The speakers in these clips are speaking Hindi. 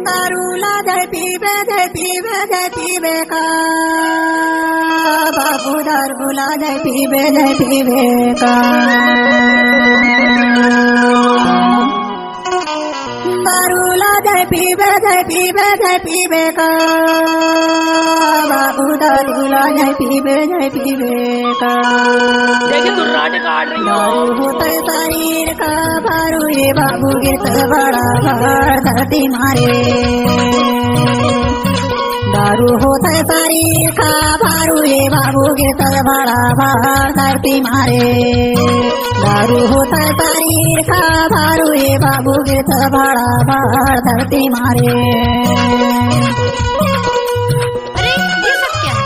दारूला जय पीबे का बाबू दारूला जय पीबे का दारूला जय पीबे का बाबू दारूला जय पीबे का देखिए तू रात काट रही हो। दारू होता है शरीर का भारू ये बाबू गिरता बड़ा भार धरती मारे। दारू होता है शरीर का भारू ये बाबू गिरता बड़ा भार धरती मारे। दारू होता है शरीर का भारू ये बाबू गिरता बड़ा भार धरती मारे। अरे ये सब क्या है?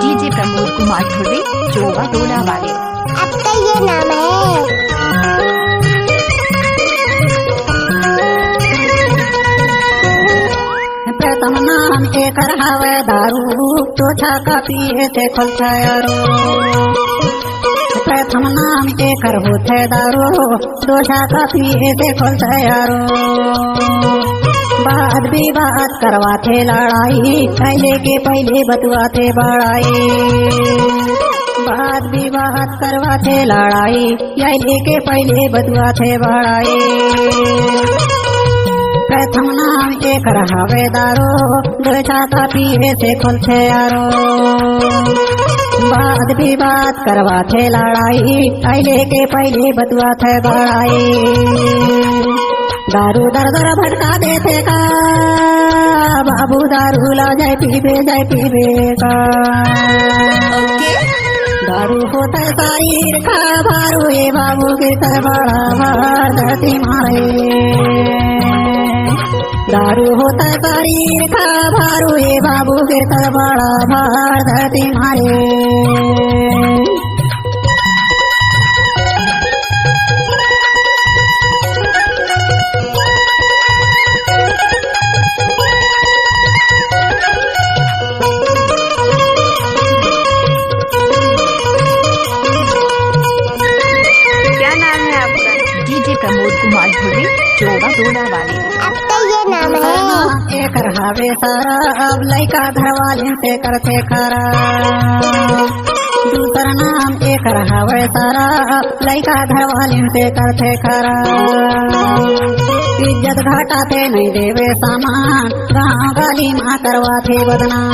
डीजे प्रमोद कुमार धुर्वे जोगा डोला वाले। अब तो ये नाम है। प्रथम नाम एक हवे दारू तो छाका पिए थे खुलता यारो। प्रथम नाम एक होते दारू दो छाका पिए थे खुलता यारो। बात विवाद करवाते लड़ाई पहले के पहले बतवाते बड़ाई। बात विवाद करवाते लड़ाई पहले के पहले बतवाते बड़ाई। प्रथम नाम एक हवे दारो दो छाका पिए से खुलते यारो। बात विवाद करवाते लड़ाई पहले के पहले बतवाते बड़ाई। दारू दर दर भटका देते का बाबू दारू ला जय पीबे का। दारू होता है शरीर का भारू ये बाबू गिरता बड़ा भार धरती मारे। दारू होता है शरीर का भारू ये बाबू गिरता बड़ा भार धरती मारे। क्या नाम है आपका? डीजे प्रमोद कुमार धुर्वे जोगा डोला वाले। अब तो ये नाम है। एक हवे सारा अब लैका घर वाले से करते खरा। दूसरा नाम एक हवे सारा अब लैका घर वाले से करते खरा। इज्जत घटाते नहीं देवे सामान गाँव गाली माँ करवाते बदनाम।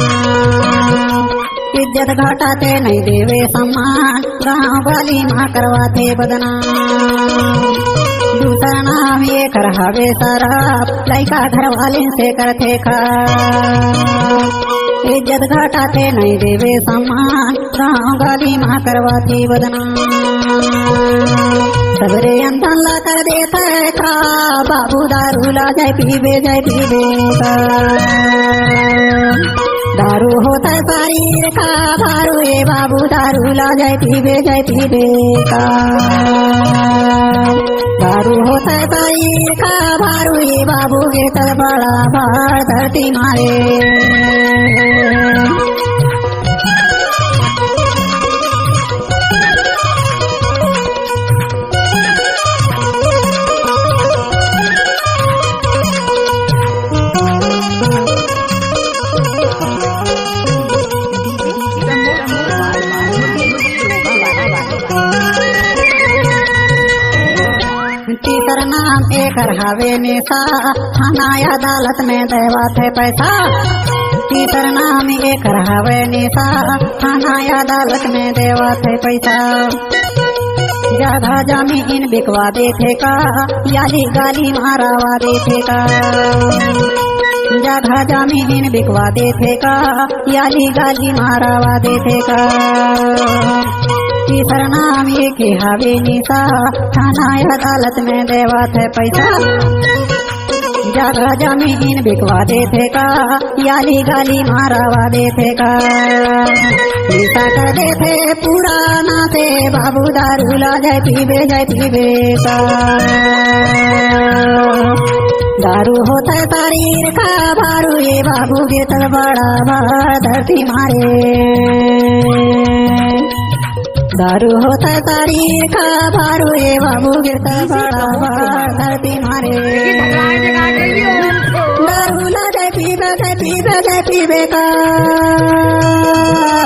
इज्जत घटाते नहीं देवे सम्मान गाँव गाली माँ करवाते बदनाम। दूसरा नाम ये हवे शराब लैका घर वाले से करते खा। इज्जत घटाते नहीं देवे सम्मान गाँव गाली माँ करवाती बदनाम। सबरे अंधन ला कर देता है खा बाबू दारू ला जय पीबे का। दारू होता है शरीर का भारू ये बाबू दारू ला जय पीबे का। दारू होता है शरीर का भारू ये बाबू गिरता बड़ा भार धरती मारे। तीसरा नाम एक हवे निशा थाना अदालत में देवाते पैसा। तीसरा नाम एक हवे निशा थाना अदालत में देवाते पैसा। जगह जमीन बिकवा देते का याली गाली मारवा देते का। जगह जमीन बिकवा देते का याली गाली मारवा देते का। तीसरा नाम ये के हवे निशा थाना अदालत में देवात है पैसा। जगह जमीन बिकवा देते का याली गाली मारवा देते का। निशा कर देते पुराना से बाबू दारू ला जय पीबे का। दारू होता है शरीर का भारू ये बाबू गिरत बड़ा भार धरती मारे दारू होता है शरीर का भारू ये बाबू गिरत बड़ा भार धरती मारे दारू लगे पीबे का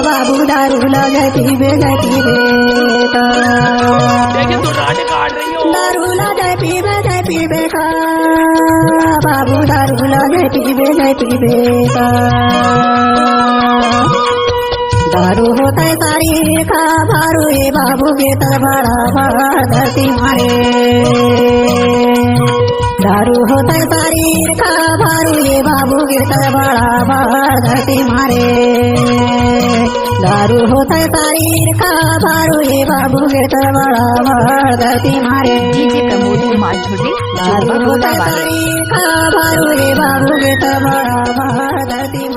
बाबू दारू लगे पीबे का देखिए तू रात काट रही हो। दारू लगे पीबे का बाबू दारू लगे पीबे का दारू होता है शरीर का भारू ये बाबू गिरत बड़ा भार धरती मारे दारू होता है शरीर का भारू ये बाबू गिरत बड़ा भार धरती मारे दारू होता है शरीर का भारू ये बाबू गिरत बड़ा भार धरती मारे डीजे प्रमोद कुमार झुर्री दारू जोड़ा होता है वाले शरीर का भारू ये बाबू गिरत बड़ा भार धरती